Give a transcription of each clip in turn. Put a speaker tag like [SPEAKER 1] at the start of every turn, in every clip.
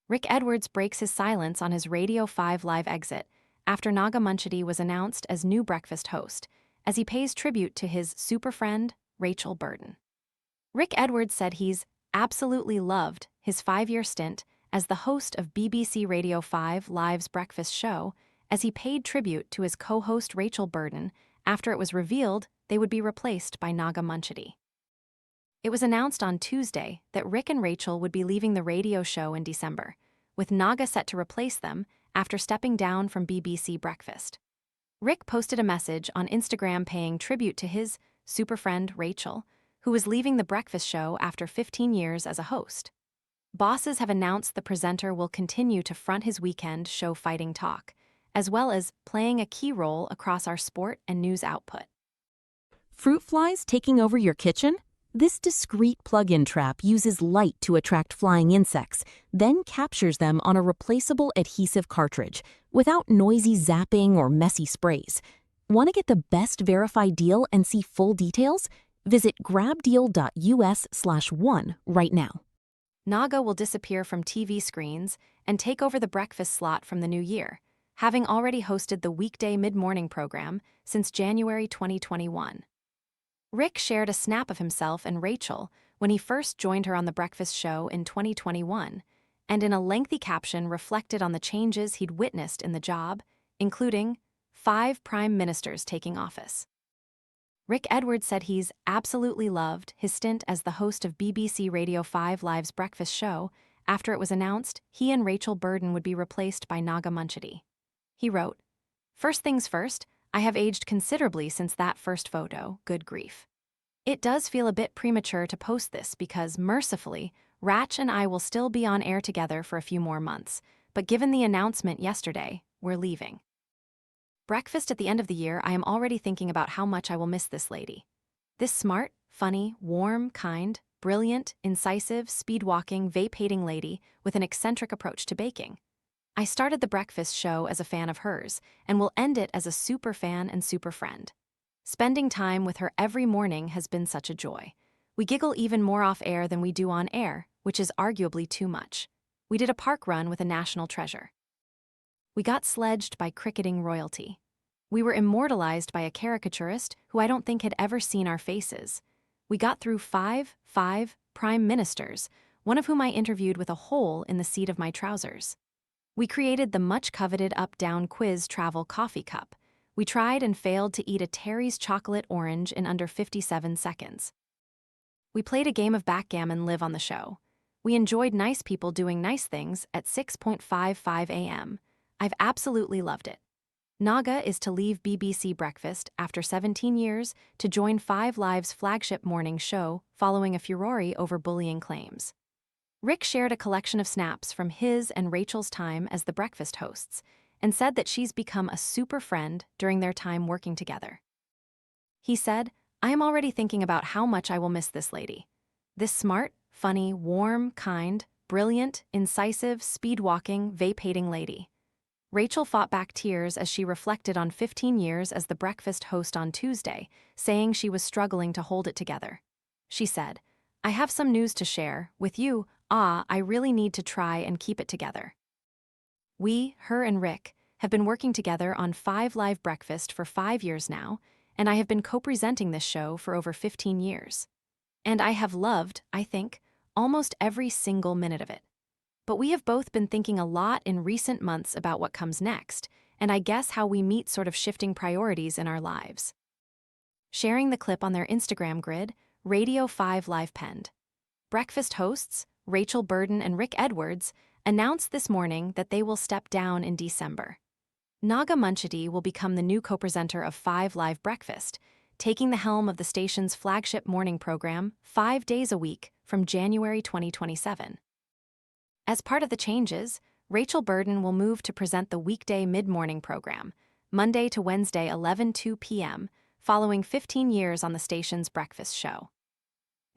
[SPEAKER 1] Rick Edwards breaks his silence on his Radio 5 live exit after Naga Munchetty was announced as new breakfast host, as he pays tribute to his super friend, Rachel Burton. Rick Edwards said he's absolutely loved his 5-year stint as the host of BBC Radio 5 Live's breakfast show, as he paid tribute to his co-host Rachel Burton after it was revealed they would be replaced by Naga Munchetty. It was announced on Tuesday that Rick and Rachel would be leaving the radio show in December, with Naga set to replace them after stepping down from BBC Breakfast. Rick posted a message on Instagram paying tribute to his super friend Rachel, who was leaving the breakfast show after 15 years as a host. Bosses have announced the presenter will continue to front his weekend show Fighting Talk, as well as playing a key role across our sport and news output.
[SPEAKER 2] Fruit flies taking over your kitchen? This discreet plug-in trap uses light to attract flying insects, then captures them on a replaceable adhesive cartridge, without noisy zapping or messy sprays. Want to get the best verified deal and see full details? Visit grabdeal.us/one right now.
[SPEAKER 1] Naga will disappear from TV screens and take over the breakfast slot from the new year, having already hosted the weekday mid-morning program since January 2021. Rick shared a snap of himself and Rachel when he first joined her on the breakfast show in 2021, and in a lengthy caption reflected on the changes he'd witnessed in the job, including 5 prime ministers taking office. Rick Edwards said he's absolutely loved his stint as the host of BBC Radio 5 Live's breakfast show after it was announced he and Rachel Burton would be replaced by Naga Munchetty. He wrote, "First things first, I have aged considerably since that first photo, good grief. It does feel a bit premature to post this because, mercifully, Rach and I will still be on air together for a few more months, but given the announcement yesterday, we're leaving. Breakfast at the end of the year, I am already thinking about how much I will miss this lady. This smart, funny, warm, kind, brilliant, incisive, speed-walking, vape-hating lady with an eccentric approach to baking. I started the breakfast show as a fan of hers, and will end it as a super fan and super friend. Spending time with her every morning has been such a joy. We giggle even more off-air than we do on air, which is arguably too much. We did a park run with a national treasure. We got sledged by cricketing royalty. We were immortalized by a caricaturist who I don't think had ever seen our faces. We got through five prime ministers, one of whom I interviewed with a hole in the seat of my trousers. We created the much-coveted up-down quiz travel coffee cup. We tried and failed to eat a Terry's chocolate orange in under 57 seconds. We played a game of backgammon live on the show. We enjoyed nice people doing nice things at 6:55 a.m. I've absolutely loved it. Naga is to leave BBC Breakfast after 17 years to join 5 Live's flagship morning show following a furore over bullying claims. Rick shared a collection of snaps from his and Rachel's time as the breakfast hosts and said that she's become a super friend during their time working together. He said, "I am already thinking about how much I will miss this lady. This smart, funny, warm, kind, brilliant, incisive, speed-walking, vape-hating lady." Rachel fought back tears as she reflected on 15 years as the breakfast host on Tuesday, saying she was struggling to hold it together. She said, "I have some news to share with you. I really need to try and keep it together. We, her and Rick, have been working together on 5 Live Breakfast for 5 years now, and I have been co-presenting this show for over 15 years. And I have loved, I think, almost every single minute of it. But we have both been thinking a lot in recent months about what comes next, and I guess how we meet sort of shifting priorities in our lives." Sharing the clip on their Instagram grid, Radio 5 Live penned, "Breakfast hosts, Rachel Burton and Rick Edwards, announced this morning that they will step down in December. Naga Munchetty will become the new co-presenter of 5 Live Breakfast, taking the helm of the station's flagship morning program 5 days a week from January 2027. As part of the changes, Rachel Burton will move to present the weekday mid-morning program, Monday to Wednesday 11:02 p.m., following 15 years on the station's breakfast show.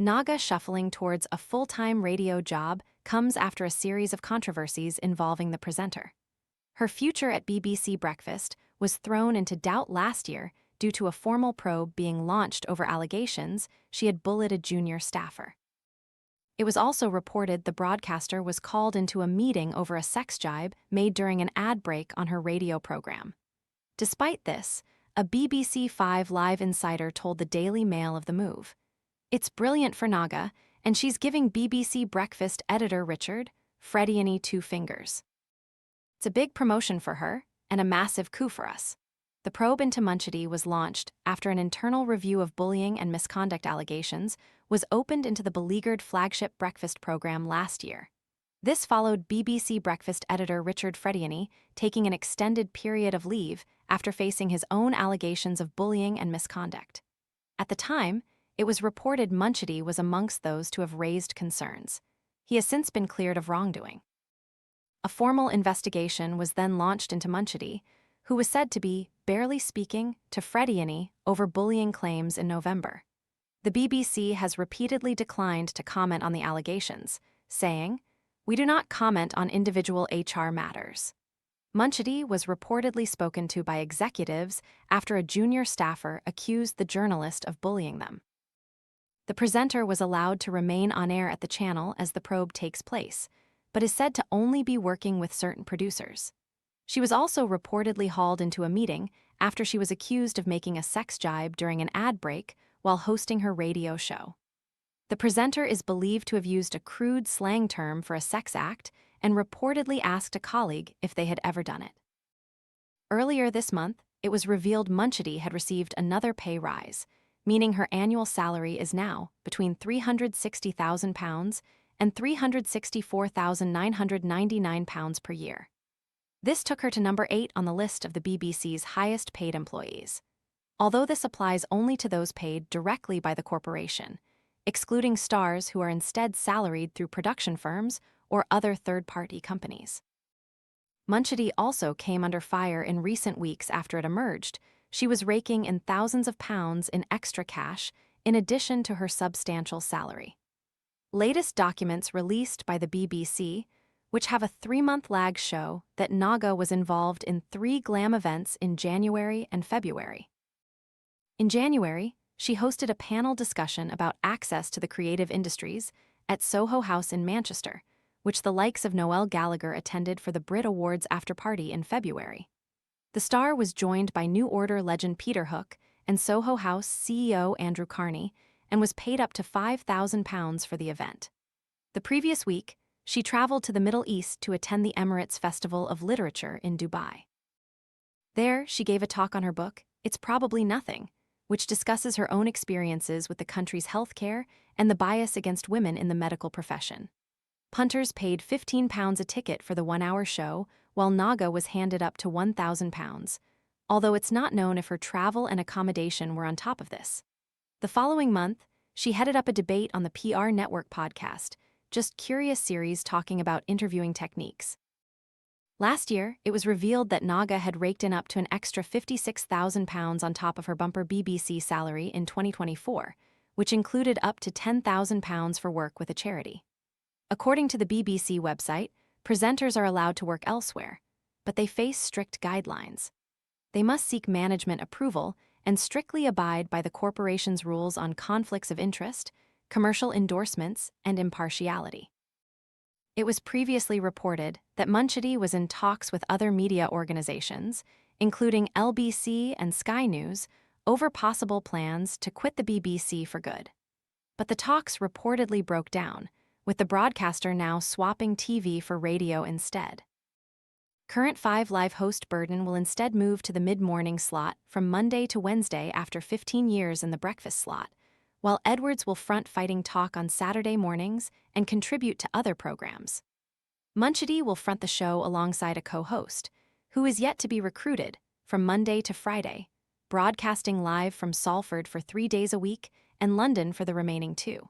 [SPEAKER 1] Naga shuffling towards a full-time radio job comes after a series of controversies involving the presenter. Her future at BBC Breakfast was thrown into doubt last year due to a formal probe being launched over allegations she had bullied a junior staffer. It was also reported the broadcaster was called into a meeting over a sex jibe made during an ad break on her radio program. Despite this, a BBC 5 Live insider told the Daily Mail of the move. "It's brilliant for Naga, and she's giving BBC Breakfast editor Richard Frediani 2 fingers. It's a big promotion for her, and a massive coup for us." The probe into Munchetty was launched after an internal review of bullying and misconduct allegations was opened into the beleaguered flagship breakfast program last year. This followed BBC Breakfast editor Richard Frediani taking an extended period of leave after facing his own allegations of bullying and misconduct. At the time, it was reported Munchetty was amongst those to have raised concerns. He has since been cleared of wrongdoing. A formal investigation was then launched into Munchetty, who was said to be barely speaking to Frediani over bullying claims in November. The BBC has repeatedly declined to comment on the allegations, saying, "We do not comment on individual HR matters." Munchetty was reportedly spoken to by executives after a junior staffer accused the journalist of bullying them. The presenter was allowed to remain on air at the channel as the probe takes place, but is said to only be working with certain producers. She was also reportedly hauled into a meeting after she was accused of making a sex jibe during an ad break while hosting her radio show. The presenter is believed to have used a crude slang term for a sex act and reportedly asked a colleague if they had ever done it. Earlier this month, it was revealed Munchetty had received another pay rise, meaning her annual salary is now between £360,000 and £364,999 per year. This took her to number 8 on the list of the BBC's highest paid employees. Although this applies only to those paid directly by the corporation, excluding stars who are instead salaried through production firms or other third-party companies. Munchetty also came under fire in recent weeks after it emerged. She was raking in thousands of pounds in extra cash in addition to her substantial salary. Latest documents released by the BBC, which have a 3-month lag, show that Naga was involved in 3 glam events in January and February. In January, she hosted a panel discussion about access to the creative industries at Soho House in Manchester, which the likes of Noel Gallagher attended for the Brit Awards after-party in February. The star was joined by New Order legend Peter Hook and Soho House CEO Andrew Carney, and was paid up to £5,000 for the event. The previous week, she traveled to the Middle East to attend the Emirates Festival of Literature in Dubai. There, she gave a talk on her book, It's Probably Nothing, which discusses her own experiences with the country's healthcare and the bias against women in the medical profession. Punters paid £15 a ticket for the 1-hour show, while Naga was handed up to £1,000, although it's not known if her travel and accommodation were on top of this. The following month, she headed up a debate on the PR Network podcast, Just Curious series talking about interviewing techniques. Last year, it was revealed that Naga had raked in up to an extra £56,000 on top of her bumper BBC salary in 2024, which included up to £10,000 for work with a charity. According to the BBC website, presenters are allowed to work elsewhere, but they face strict guidelines. They must seek management approval and strictly abide by the corporation's rules on conflicts of interest, commercial endorsements, and impartiality. It was previously reported that Munchetty was in talks with other media organizations, including LBC and Sky News, over possible plans to quit the BBC for good. But the talks reportedly broke down, with the broadcaster now swapping TV for radio instead. Current 5 Live host Burden will instead move to the mid-morning slot from Monday to Wednesday after 15 years in the breakfast slot, while Edwards will front Fighting Talk on Saturday mornings and contribute to other programs. Munchetty will front the show alongside a co-host, who is yet to be recruited, from Monday to Friday, broadcasting live from Salford for 3 days a week and London for the remaining 2.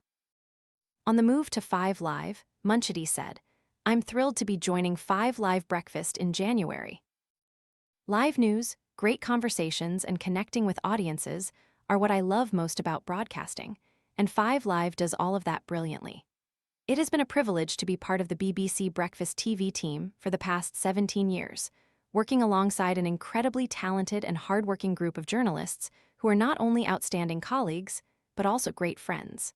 [SPEAKER 1] On the move to 5 Live, Munchetty said, "I'm thrilled to be joining 5 Live Breakfast in January. Live news, great conversations, and connecting with audiences are what I love most about broadcasting, and 5 Live does all of that brilliantly. It has been a privilege to be part of the BBC Breakfast TV team for the past 17 years, working alongside an incredibly talented and hardworking group of journalists who are not only outstanding colleagues, but also great friends."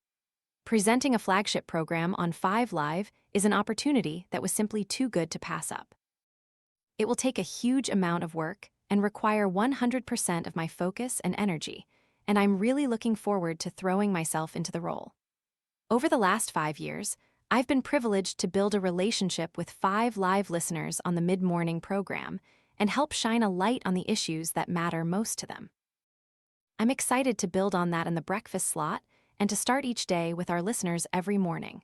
[SPEAKER 1] Presenting a flagship program on 5 Live is an opportunity that was simply too good to pass up. It will take a huge amount of work and require 100% of my focus and energy, and I'm really looking forward to throwing myself into the role. Over the last 5 years, I've been privileged to build a relationship with 5 Live listeners on the mid-morning program and help shine a light on the issues that matter most to them. I'm excited to build on that in the breakfast slot and to start each day with our listeners every morning.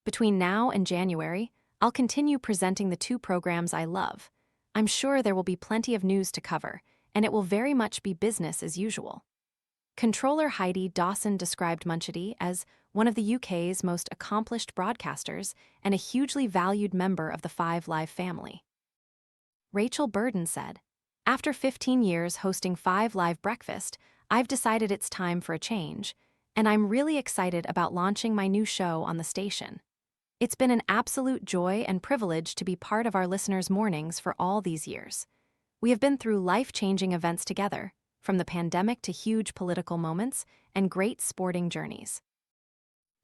[SPEAKER 1] Between now and January, I'll continue presenting the 2 programs I love. I'm sure there will be plenty of news to cover, and it will very much be business as usual. Controller Heidi Dawson described Munchetty as one of the UK's most accomplished broadcasters and a hugely valued member of the 5 Live family. Rachel Burden said, "After 15 years hosting 5 Live Breakfast, I've decided it's time for a change, and I'm really excited about launching my new show on the station. It's been an absolute joy and privilege to be part of our listeners' mornings for all these years. We have been through life-changing events together, from the pandemic to huge political moments and great sporting journeys.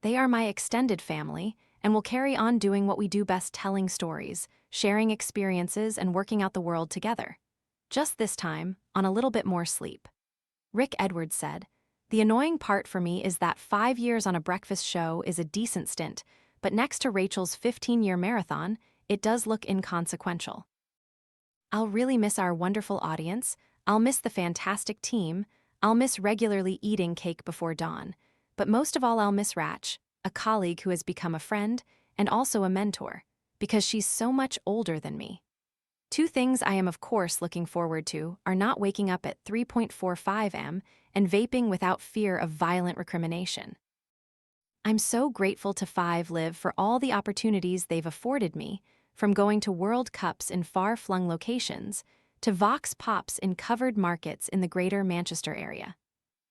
[SPEAKER 1] They are my extended family and will carry on doing what we do best, telling stories, sharing experiences, and working out the world together. Just this time, on a little bit more sleep." Rick Edwards said, "The annoying part for me is that 5 years on a breakfast show is a decent stint, but next to Rachel's 15-year marathon, it does look inconsequential. I'll really miss our wonderful audience, I'll miss the fantastic team, I'll miss regularly eating cake before dawn, but most of all I'll miss Rach, a colleague who has become a friend and also a mentor, because she's so much older than me. 2 things I am of course looking forward to are not waking up at 3:45 am and vaping without fear of violent recrimination. I'm so grateful to 5 Live for all the opportunities they've afforded me, from going to World Cups in far-flung locations to Vox Pops in covered markets in the greater Manchester area.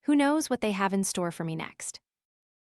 [SPEAKER 1] Who knows what they have in store for me next?